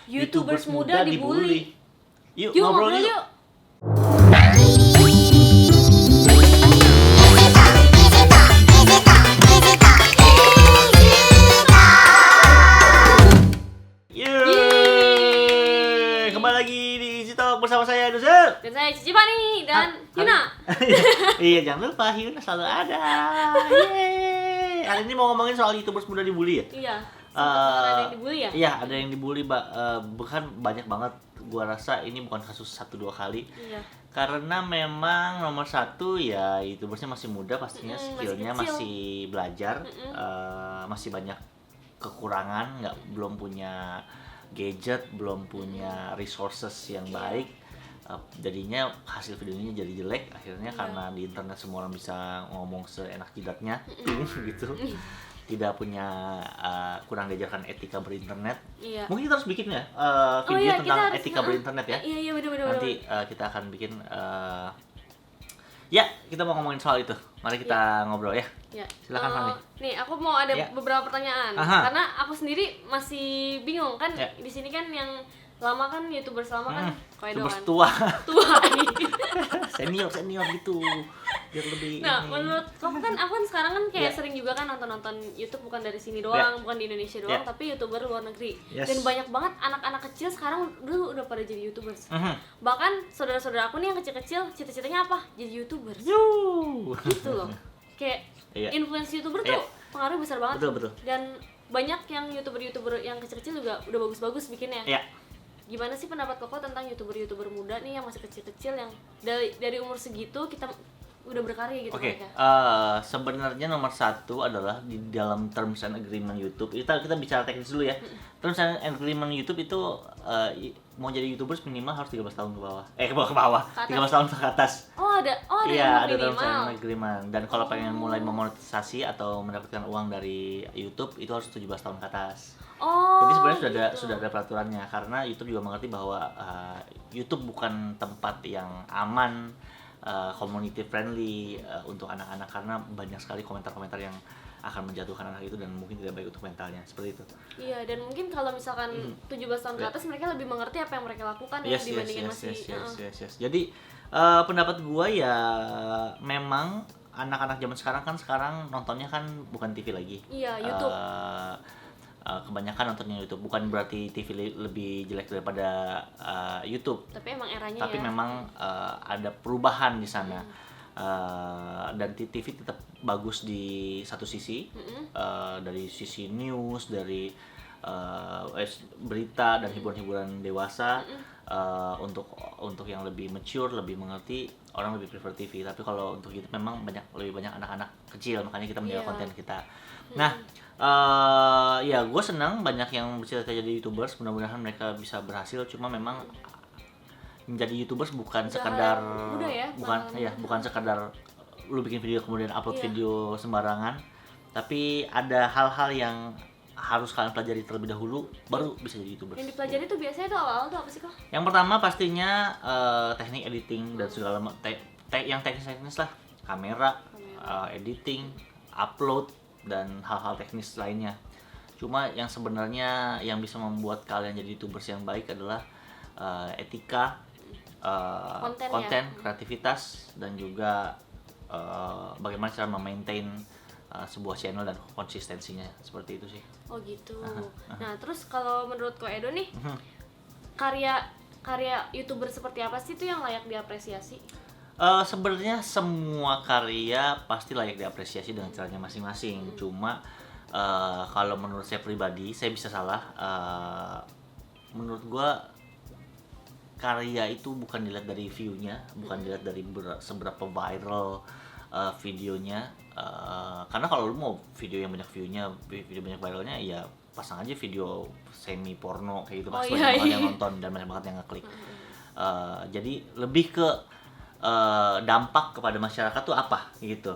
YouTubers muda dibully. Yuk Yuk ngobrol ngobrol yuk. yuk. Yeay. Kembali lagi di Easy Talk bersama saya Nuzel. Dan saya Cici Fani dan Yuna. Iya, jangan lupa Yuna selalu ada. Yeay. Hari ini mau ngomongin soal YouTubers muda dibully ya? Iya. Ada yang dibully ya? Iya, ada yang dibully, bukan banyak banget. Gua rasa ini bukan kasus 1-2 kali. Iya. Karena memang nomor satu ya YouTubersnya masih muda, pastinya skillnya masih masih belajar, masih banyak kekurangan, belum punya gadget, belum punya resources yang baik. Jadinya hasil videonya jadi jelek akhirnya karena di internet semua orang bisa ngomong seenak jidatnya gitu. Tidak punya kurang diajarkan etika berinternet. Iya. Mungkin kita harus bikin ya video tentang etika berinternet ya. Iya benar. Nanti kita akan bikin ya, kita mau ngomongin soal itu. Mari kita ngobrol ya. Ya. Silakan Fani. Nih, aku mau ada beberapa pertanyaan. Aha. Karena aku sendiri masih bingung kan. Ya. Di sini kan yang lama kan YouTubers lama kan Koedo YouTubers kan. tua. Tua. senior gitu. Biar lebih Nah, ini. menurut kamu kan aku kan sekarang kan kayak Ya. sering juga kan nonton YouTube bukan dari sini doang, bukan di Indonesia doang, Ya. tapi YouTuber luar negeri. Yes. Dan banyak banget anak-anak kecil sekarang dulu udah pada jadi YouTubers. Mhm. Bahkan saudara-saudara aku nih yang kecil-kecil cita-citanya apa? Jadi YouTubers. Yuh. Gitu loh. Kayak Iya. influence YouTuber tuh pengaruh besar banget. Betul. Dan banyak yang YouTuber yang kecil-kecil juga udah bagus-bagus bikinnya. Ya. Gimana sih pendapat Koko tentang YouTuber muda nih yang masih kecil-kecil yang dari umur segitu kita udah berkarya gitu Oke, mereka? sebenarnya nomor satu adalah di dalam terms and agreement YouTube. Kita bicara teknis dulu ya. Terms and agreement YouTube itu mau jadi YouTubers minimal harus 13 tahun ke bawah. Ke bawah. Ke atas. 13 tahun ke atas. Oh ada Iya, yang ada terms minimal. and agreement. Dan kalau pengen mulai memonetisasi atau mendapatkan uang dari YouTube itu harus 17 tahun ke atas. Oh. Jadi sebenarnya gitu. sudah ada peraturannya karena YouTube juga mengerti bahwa YouTube bukan tempat yang aman, community friendly untuk anak-anak karena banyak sekali komentar-komentar yang akan menjatuhkan anak itu dan mungkin tidak baik untuk mentalnya, seperti itu. Iya, dan mungkin kalau misalkan 17 tahun ke atas mereka lebih mengerti apa yang mereka lakukan ya dibandingin masih. Yes. Jadi pendapat gua ya memang anak-anak zaman sekarang nontonnya kan bukan TV lagi. Iya, YouTube. Kebanyakan nontonnya YouTube, bukan berarti TV lebih jelek daripada YouTube. Tapi emang eranya Tapi ya. memang ada perubahan di sana. Dan TV tetap bagus di satu sisi, dari sisi news, dari berita dan hiburan-hiburan dewasa. Untuk yang lebih mature, lebih mengerti, orang lebih prefer TV. Tapi kalau untuk YouTube memang lebih banyak anak-anak kecil, makanya kita menjaga konten kita. Nah, ya gue senang banyak yang bercita-cita jadi YouTubers. Mudah-mudahan mereka bisa berhasil. Cuma memang menjadi YouTubers bukan sekadar bukan sekadar lu bikin video kemudian upload video sembarangan, tapi ada hal-hal yang harus kalian pelajari terlebih dahulu baru bisa jadi YouTubers. Yang dipelajari tuh biasanya tuh awal-awal tuh apa sih kok? Yang pertama pastinya teknik editing dan segala yang teknis lah, kamera, editing, upload dan hal-hal teknis lainnya. Cuma yang sebenarnya yang bisa membuat kalian jadi YouTubers yang baik adalah etika, konten, kreativitas, dan juga bagaimana cara memaintain sebuah channel dan konsistensinya, seperti itu sih. Oh gitu. Nah terus kalau menurut Koedo nih, karya YouTuber seperti apa sih tuh yang layak diapresiasi? Sebenarnya semua karya pasti layak diapresiasi dengan caranya masing-masing. Cuma kalau menurut saya pribadi, saya bisa salah. Menurut gua karya itu bukan dilihat dari view-nya, bukan dilihat dari seberapa viral videonya. Karena kalau lu mau video yang banyak view-nya, video banyak viralnya, ya pasang aja video semi porno kayak gitu, pasti banyak banget yang nonton dan banyak banget yang ngeklik. Jadi lebih ke dampak kepada masyarakat tuh apa gitu.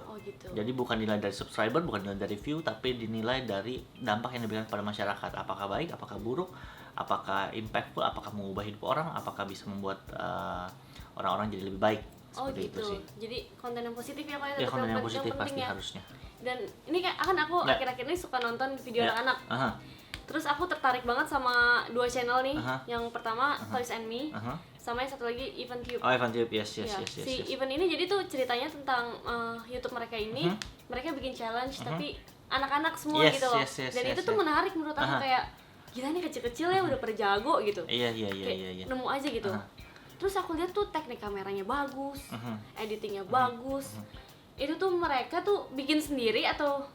Jadi bukan dinilai dari subscriber, bukan dinilai dari view, tapi dinilai dari dampak yang diberikan pada masyarakat. Apakah baik, apakah buruk, apakah impactful, apakah mengubah hidup orang, apakah bisa membuat orang-orang jadi lebih baik. Seperti gitu. Itu sih. Jadi konten yang positif ya Pak ya. Ya konten yang positif pasti ya. harusnya. Dan ini kan aku akhir-akhir ini suka nonton video anak-anak. Terus aku tertarik banget sama 2 channel nih. Aha. Yang pertama Toys and Me, Aha. sama yang satu lagi Even Cube. Oh, Evan Tube, yes. Ya, si Even ini jadi tuh ceritanya tentang YouTube mereka ini, mereka bikin challenge tapi anak-anak semua Yes, gitu loh. yes, yes, Dan yes, itu tuh yes. menarik menurut aku, kayak gila nih kecil-kecil ya udah pada jago gitu. Iya. Kayak nemu aja gitu. Terus aku lihat tuh teknik kameranya bagus, editingnya bagus. Itu tuh mereka tuh bikin sendiri atau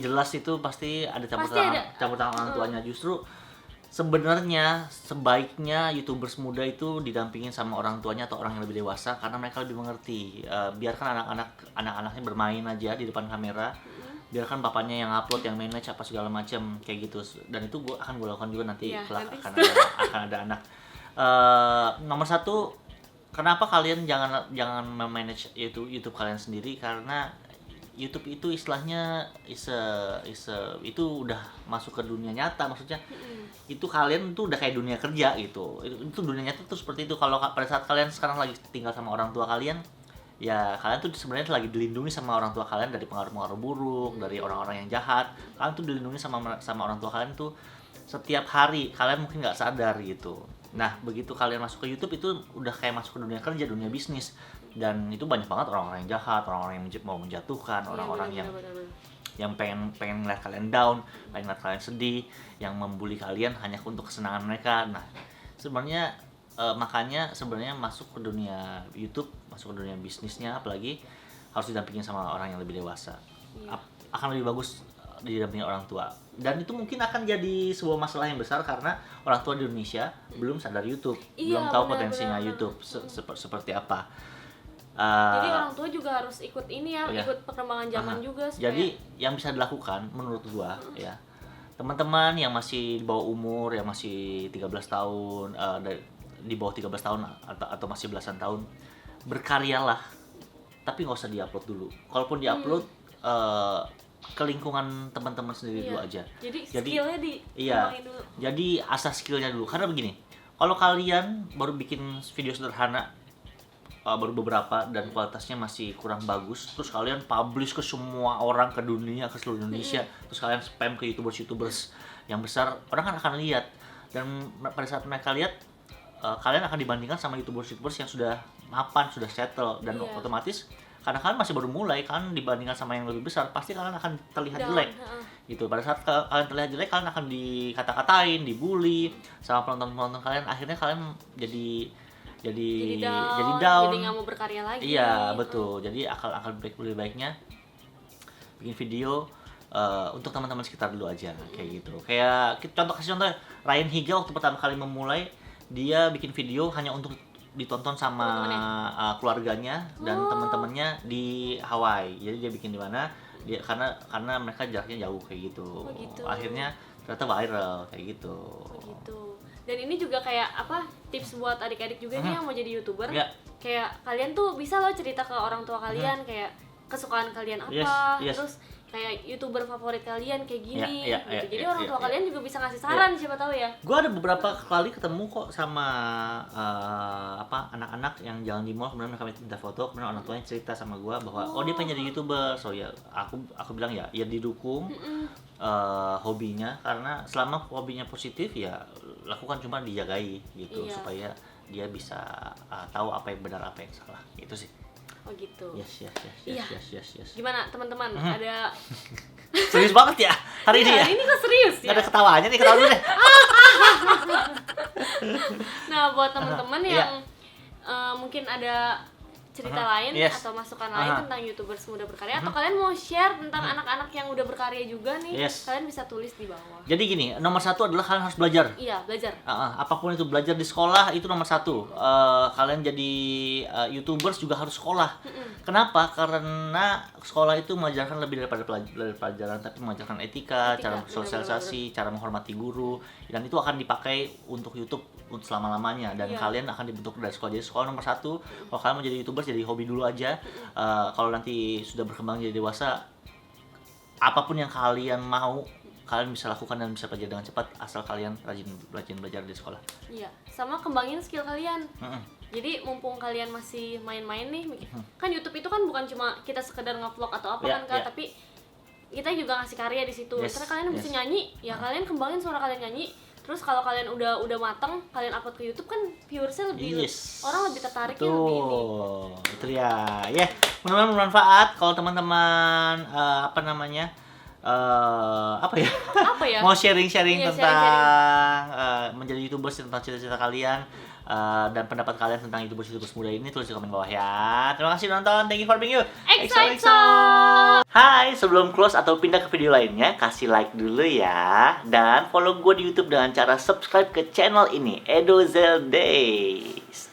Jelas itu pasti ada campur Pasti ada. tangan orang tuanya. Justru sebenarnya sebaiknya YouTubers muda itu didampingin sama orang tuanya atau orang yang lebih dewasa karena mereka lebih mengerti. Biarkan anak-anaknya bermain aja di depan kamera. Biarkan bapaknya yang upload, yang manage apa segala macam kayak gitu. Dan itu gue lakukan juga nanti Ya, kelak nanti. akan ada anak. Nomor satu, kenapa kalian jangan memanage YouTube kalian sendiri? Karena YouTube itu istilahnya itu udah masuk ke dunia nyata, maksudnya itu kalian tuh udah kayak dunia kerja gitu. Itu dunia nyata tuh seperti itu. Kalau pada saat kalian sekarang lagi tinggal sama orang tua kalian, ya kalian tuh sebenarnya lagi dilindungi sama orang tua kalian dari pengaruh-pengaruh buruk, dari orang-orang yang jahat. Kalian tuh dilindungi sama orang tua kalian tuh setiap hari. Kalian mungkin nggak sadar gitu. Nah, begitu kalian masuk ke YouTube itu udah kayak masuk ke dunia kerja, dunia bisnis. Dan itu banyak banget orang-orang yang jahat, orang-orang yang mau menjatuhkan, orang-orang yang pengen ngeliat kalian down, pengen ngeliat kalian sedih, yang membuli kalian hanya untuk kesenangan mereka. Nah, sebenarnya makanya sebenarnya masuk ke dunia YouTube, masuk ke dunia bisnisnya apalagi harus didampingin sama orang yang lebih dewasa. Akan lebih bagus didampingi orang tua. Dan itu mungkin akan jadi sebuah masalah yang besar karena orang tua di Indonesia belum sadar YouTube, Iya, belum tahu benar, potensinya benar. YouTube seperti apa. Jadi orang tua juga harus ikut ini ya, iya. ikut perkembangan zaman juga supaya Jadi yang bisa dilakukan menurut gua ya, teman-teman yang masih di bawah umur, yang masih 13 tahun, di bawah 13 tahun atau masih belasan tahun, berkaryalah. Tapi nggak usah diupload dulu. Kalaupun diupload ke lingkungan teman-teman sendiri dulu aja. Jadi Jadi, skillnya dikembangin dulu. Jadi asah skillnya dulu. Karena begini, kalau kalian baru bikin video sederhana, baru beberapa dan kualitasnya masih kurang bagus, terus kalian publish ke semua orang, ke dunia, ke seluruh Indonesia, terus kalian spam ke YouTubers yang besar, orang kan akan lihat. Dan pada saat mereka lihat, kalian akan dibandingkan sama YouTubers yang sudah mapan, sudah settle, dan otomatis karena kalian masih baru mulai, kalian dibandingkan sama yang lebih besar, pasti kalian akan terlihat jelek. Gitu. Pada saat kalian terlihat jelek, kalian akan dikata-katain, dibully sama penonton-penonton kalian. Akhirnya kalian jadi down. Jadi nggak mau berkarya lagi. Iya, betul. Jadi lebih baiknya bikin video untuk teman-teman sekitar dulu aja, kayak gitu. Kayak kasih contoh Ryan Higa waktu pertama kali memulai, dia bikin video hanya untuk ditonton sama keluarganya dan teman-temannya di Hawaii. Jadi dia bikin di mana? Karena mereka jaraknya jauh kayak gitu. Gitu. Akhirnya ternyata viral kayak gitu. Gitu. Dan ini juga kayak tips buat adik-adik juga nih yang mau jadi YouTuber. Kayak kalian tuh bisa loh cerita ke orang tua kalian kayak kesukaan kalian apa, Yes. terus kayak YouTuber favorit kalian kayak gini Ya, gitu. Jadi ya, orang tua ya. kalian juga bisa ngasih saran, siapa tahu ya. Gue ada beberapa kali ketemu kok sama anak-anak yang jalan di mall, kemudian mereka minta foto, kemudian orang tuanya cerita sama gue bahwa dia pengen jadi YouTuber. So ya aku bilang ya didukung hobinya, karena selama hobinya positif ya lakukan, cuma dijagai gitu supaya dia bisa tahu apa yang benar, apa yang salah. Itu sih. Oh gitu. Yes. Gimana teman-teman? Ada Serius banget ya hari ini ya? Ini kok serius ya? Gak ada ketawanya nih, ketawa dulu deh. Nah, buat teman-teman yang mungkin ada cerita lain atau masukan lain tentang YouTubers muda berkarya, atau kalian mau share tentang anak-anak yang udah berkarya juga nih, kalian bisa tulis di bawah. Jadi gini, nomor satu adalah kalian harus belajar. Iya, belajar. Apapun itu, belajar di sekolah itu nomor satu. Kalian jadi YouTubers juga harus sekolah. Kenapa? Karena sekolah itu mengajarkan lebih daripada pelajaran, tapi mengajarkan etika, cara sosialisasi, cara menghormati guru, dan itu akan dipakai untuk YouTube untuk selama-lamanya. Dan kalian akan dibentuk dari sekolah. Jadi sekolah nomor satu. Kalau kalian mau jadi YouTubers, jadi hobi dulu aja. Kalau nanti sudah berkembang jadi dewasa, apapun yang kalian mau, kalian bisa lakukan dan bisa belajar dengan cepat asal kalian rajin belajar di sekolah. Iya, sama kembangin skill kalian. Jadi mumpung kalian masih main-main nih, kan YouTube itu kan bukan cuma kita sekedar nge-vlog atau apa tapi kita juga ngasih karya di situ. Karena kalian bisa nyanyi, ya kalian kembangin suara kalian nyanyi. Terus kalau kalian udah mateng, kalian upload ke YouTube kan viewersnya lebih orang lebih tertariknya lebih ini. Itu dia. Ya, mudah-mudahan bermanfaat kalau teman-teman mau sharing-sharing tentang menjadi YouTubers, tentang cita-cita kalian dan pendapat kalian tentang YouTubers muda ini, tulis di komen bawah ya. Terima kasih nonton, thank you for being you. EXO. Hai, sebelum close atau pindah ke video lainnya, kasih like dulu ya. Dan follow gue di YouTube dengan cara subscribe ke channel ini, Edozel Days.